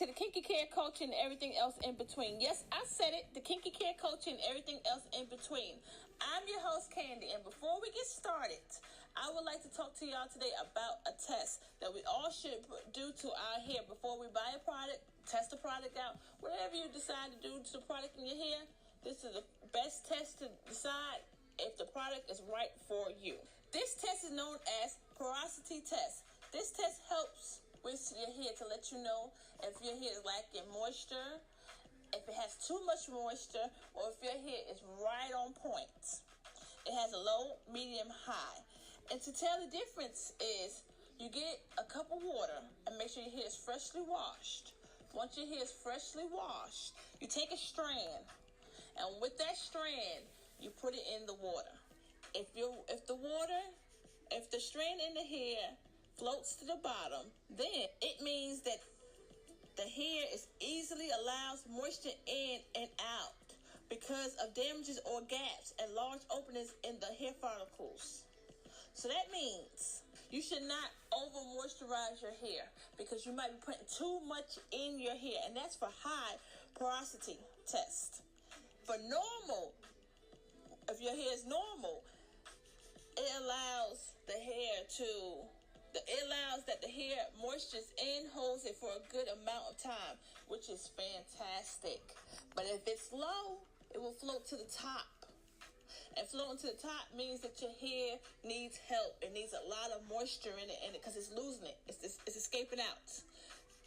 the Kinky Kare Culture and everything else in between. Yes, I said it, the Kinky Kare Culture and everything else in between. I'm your host, Candy, and before we get started, I would like to talk to y'all today about a test that we all should do to our hair before we buy a product, test the product out. Whatever you decide to do to the product in your hair, this is the best test to decide if the product is right for you. This test is known as porosity test. This test helps with your hair to let you know if your hair is lacking moisture, if it has too much moisture, or if your hair is right on point. It has a low, medium, high. And to tell the difference is you get a cup of water and make sure your hair is freshly washed. Once your hair is freshly washed, you take a strand, and with that strand, you put it in the water. If the strand in the hair floats to the bottom, then it means that the hair is easily allows moisture in and out because of damages or gaps and large openings in the hair follicles. So that means you should not over moisturize your hair because you might be putting too much in your hair, and that's for high porosity test. For normal, if your hair is normal, it allows that the hair moistures in, holds it for a good amount of time, which is fantastic. But if it's low, it will float to the top. And floating to the top means that your hair needs help. It needs a lot of moisture in it because it's losing it. It's escaping out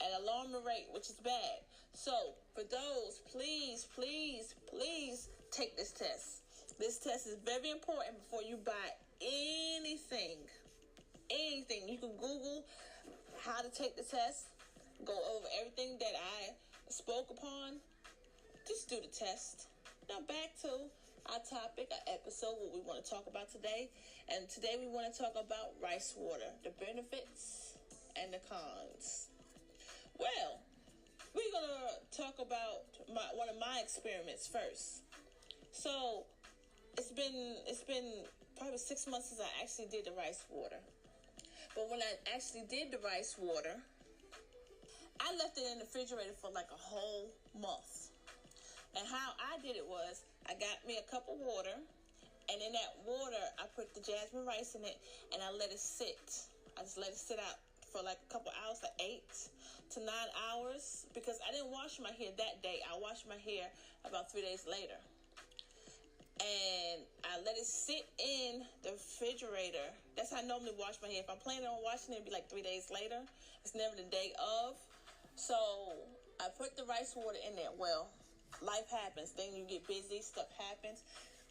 at an alarming rate, which is bad. So for those, please take this test. This test is very important before you buy anything. You can Google how to take the test, go over everything that I spoke upon. Just do the test. Now back to our topic, our episode, what we want to talk about today. And today we want to talk about rice water, the benefits and the cons. Well, we're going to talk about one of my experiments first. So it's been probably 6 months since I actually did the rice water. But when I actually did the rice water, I left it in the refrigerator for like a whole month. And how I did it was, I got me a cup of water, and in that water, I put the jasmine rice in it, and I let it sit. I just let it sit out for like a couple hours, like 8 to 9 hours, because I didn't wash my hair that day. I washed my hair about 3 days later. And I let it sit in the refrigerator. That's how I normally wash my hair. If I'm planning on washing it, it'd be like 3 days later. It's never the day of. So I put the rice water in there. Well, life happens. Then you get busy. Stuff happens.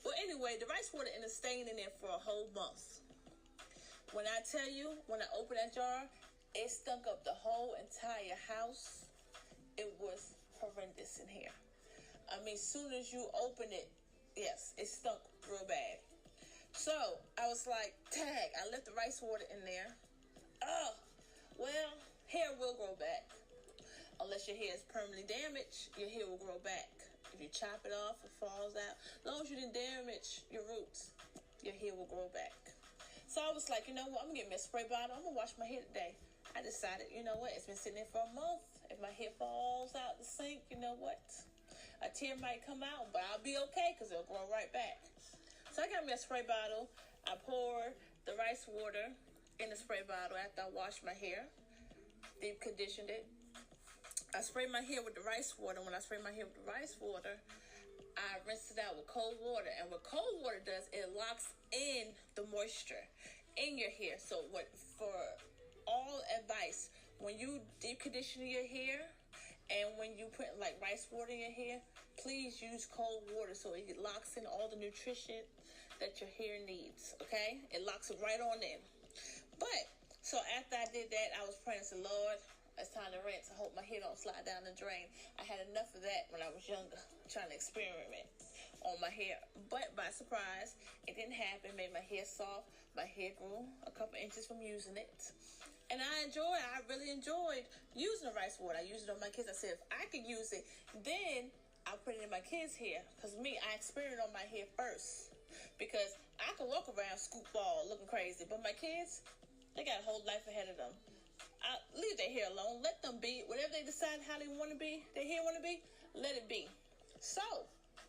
Well, anyway, the rice water ended up staying in there for a whole month. When I tell you, when I opened that jar, it stunk up the whole entire house. It was horrendous in here. I mean, as soon as you open it, yes, it stunk real bad. So I was like, tag, I left the rice water in there. Oh, well, hair will grow back. Unless your hair is permanently damaged, your hair will grow back. If you chop it off, it falls out. As long as you didn't damage your roots, your hair will grow back. So I was like, you know what, I'm going to get me a spray bottle. I'm going to wash my hair today. I decided, you know what, it's been sitting there for a month. If my hair falls out the sink, you know what, a tear might come out, but I'll be okay because it'll grow right back. So I got me a spray bottle. I pour the rice water in the spray bottle after I washed my hair, deep conditioned it. I spray my hair with the rice water. When I spray my hair with the rice water, I rinse it out with cold water. And what cold water does, it locks in the moisture in your hair. So for all advice, when you deep condition your hair and when you put like rice water in your hair, please use cold water so it locks in all the nutrition that your hair needs, okay? It locks it right on in. But, so after I did that, I was praying to the Lord, it's time to rinse. I hope my hair don't slide down the drain. I had enough of that when I was younger, trying to experiment on my hair. But by surprise, it didn't happen. Made my hair soft. My hair grew a couple inches from using it. And I really enjoyed using the rice water. I used it on my kids. I said, if I could use it, then I'll put it in my kids' hair. Because I experimented on my hair first. Because I can walk around scoop ball looking crazy. But my kids, they got a whole life ahead of them. leave their hair alone. Let them be. Whatever they decide how they want to be, their hair want to be, let it be. So,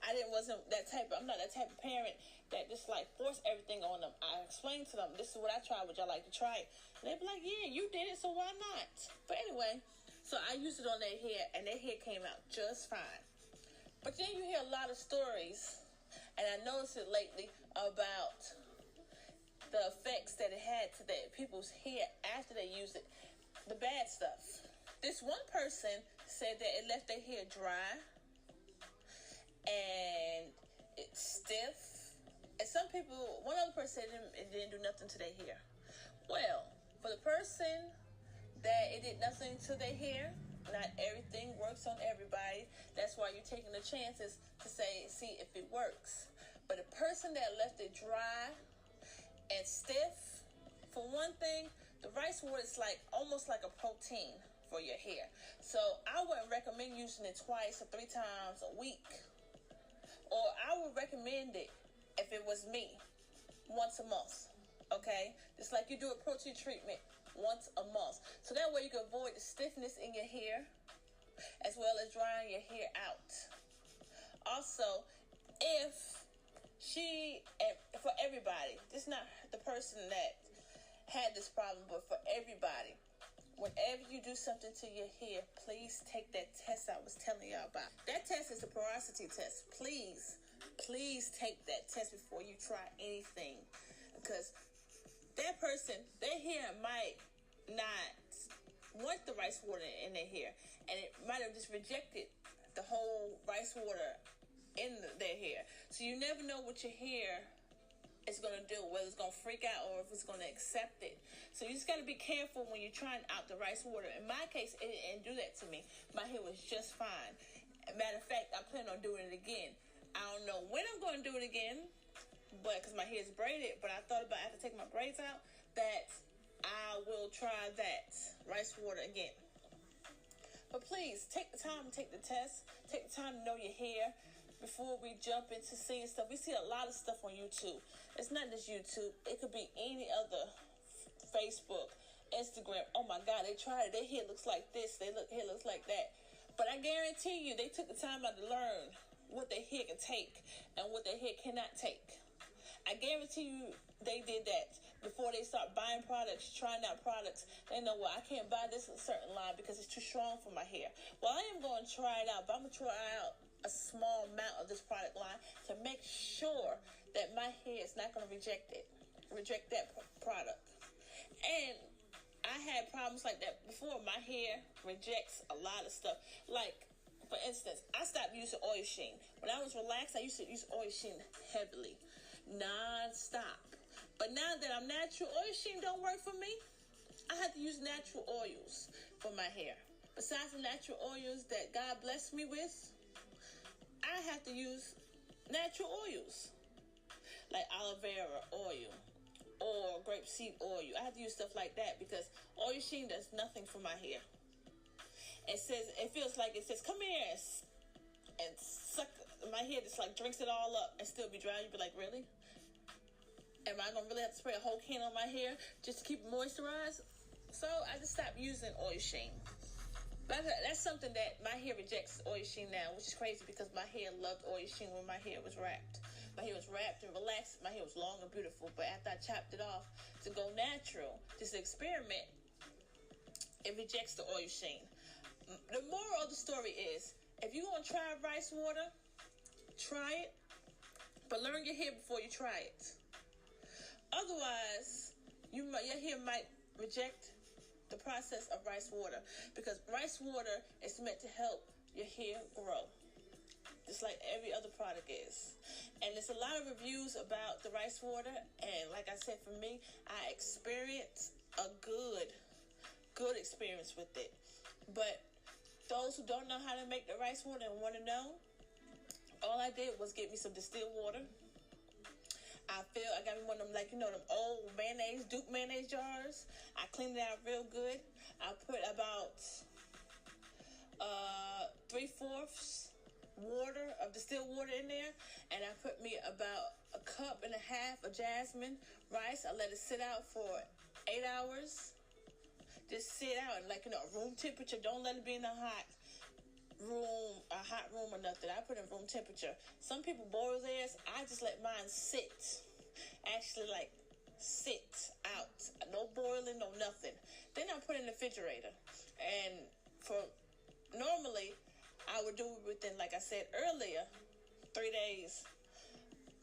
I'm not that type of parent that just like force everything on them. I explain to them, this is what I tried, would y'all like to try it? And they be like, yeah, you did it, so why not? But anyway, so I used it on their hair, and their hair came out just fine. But then you hear a lot of stories, and I noticed it lately, about the effects that it had to people's hair after they used it. The bad stuff. This one person said that it left their hair dry and it's stiff. And some people, one other person said it didn't do nothing to their hair. Well, for the person that it did nothing to their hair, not everything works on everybody. That's why you're taking the chances to see if it works. But a person that left it dry and stiff, for one thing, the rice water is almost like a protein for your hair. So I wouldn't recommend using it twice or 3 times a week. Or I would recommend it, if it was me, once a month. Okay? Just like you do a protein treatment once a month. So that way you can avoid the stiffness in your hair, as well as drying your hair out. Also, for everybody, this is not the person that had this problem, but for everybody, whenever you do something to your hair, please take that test I was telling y'all about. That test is a porosity test. Please take that test before you try anything, because that person, their hair might not want the rice water in their hair, and it might have just rejected the whole rice water in their hair. So you never know what your hair is going to do, whether it's going to freak out or if it's going to accept it. So you just got to be careful when you're trying out the rice water. In my case, it didn't do that to me. My hair was just fine. Matter of fact, I plan on doing it again. I don't know when I'm going to do it again, but because my hair is braided, but I thought about after taking my braids out that I will try that rice water again. But please, take the time to take the test. Take the time to know your hair before we jump into seeing stuff. We see a lot of stuff on YouTube. It's not just YouTube. It could be any other Facebook, Instagram. Oh my God, they tried it. Their hair looks like this. Hair looks like that. But I guarantee you, they took the time out to learn what their hair can take and what their hair cannot take. I guarantee you they did that before they start buying products, trying out products. They know, well, I can't buy this in a certain line because it's too strong for my hair. Well, I am going to try it out, but I'm going to try out a small amount of this product line to make sure that my hair is not going to reject that product. And I had problems like that before. My hair rejects a lot of stuff. Like, for instance, I stopped using oil sheen. When I was relaxed, I used to use oil sheen heavily, non-stop. But now that I'm natural, oil sheen don't work for me. I have to use natural oils for my hair. Besides the natural oils that God blessed me with, I have to use natural oils like aloe vera oil or grapeseed oil. I have to use stuff like that because oil sheen does nothing for my hair. It feels like it says, come here and suck. My hair just like drinks it all up and still be dry. You'd be like, really? Am I going to really have to spray a whole can on my hair just to keep it moisturized? So I just stopped using oil sheen. But that's something that my hair rejects oil sheen now, which is crazy because my hair loved oil sheen when my hair was wrapped. My hair was wrapped and relaxed. My hair was long and beautiful. But after I chopped it off to go natural, just to experiment, it rejects the oil sheen. The moral of the story is, if you're going to try rice water, try it, but learn your hair before you try it. Otherwise, your hair might reject the process of rice water, because rice water is meant to help your hair grow, just like every other product is. And there's a lot of reviews about the rice water, and like I said, for me, I experienced a good experience with it. But those who don't know how to make the rice water and want to know, all I did was get me some distilled water. I got me one of them, them old mayonnaise, Duke mayonnaise jars. I cleaned it out real good. I put about 3/4 water of distilled water in there, and I put me about 1.5 cups of jasmine rice. I let it sit out for 8 hours. just sit out and room temperature. Don't let it be in a hot room or nothing. I put in room temperature. Some people boil theirs. I just let mine sit. Actually, sit out. No boiling, no nothing. Then I put it in the refrigerator. And normally, I would do it within, like I said earlier, 3 days.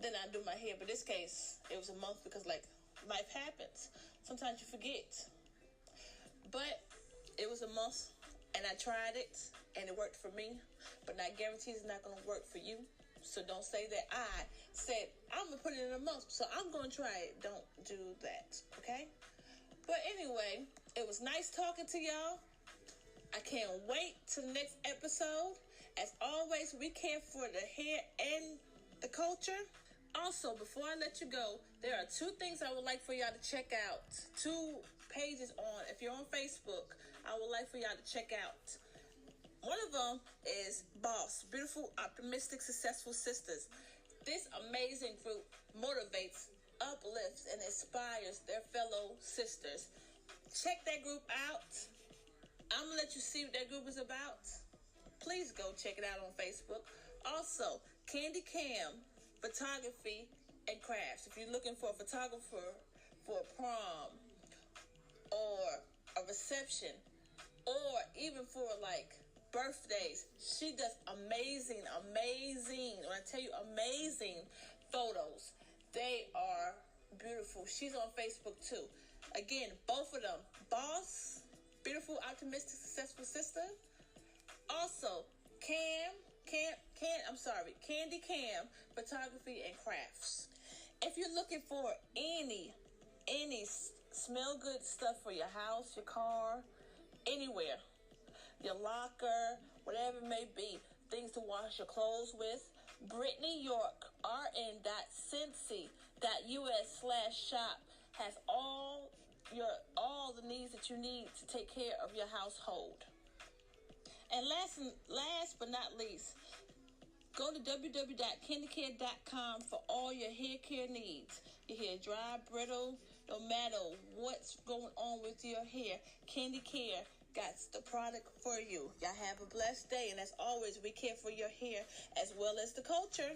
Then I do my hair. But this case, it was a month because life happens. Sometimes you forget. But it was a month, and I tried it, and it worked for me. But I guarantee it's not going to work for you. So don't say that I said, I'm going to put it in a month, so I'm going to try it. Don't do that, okay? But anyway, it was nice talking to y'all. I can't wait to the next episode. As always, we care for the hair and the culture. Also, before I let you go, there are 2 things I would like for y'all to check out. 2 pages on. If you're on Facebook, I would like for y'all to check out. One of them is Boss, Beautiful, Optimistic, Successful Sisters. This amazing group motivates, uplifts, and inspires their fellow sisters. Check that group out. I'm going to let you see what that group is about. Please go check it out on Facebook. Also, Kinky Kare Photography and Crafts. If you're looking for a photographer for a prom or a reception or even for birthdays, she does amazing, when I tell you amazing photos. They are beautiful. She's on Facebook too. Again, both of them, Boss, Beautiful, Optimistic, Successful Sister. Also, Kinky Kare Photography and Crafts. If you're looking for any smell good stuff for your house, your car, anywhere, your locker, whatever it may be, things to wash your clothes with, Brittany York, rn.scentsy.us/shop has all the needs that you need to take care of your household. And last but not least, go to www.kindykare.com for all your hair care needs. Your hair dry, brittle, no matter what's going on with your hair, Kinky Kare got the product for you. Y'all have a blessed day, and as always, we care for your hair as well as the culture.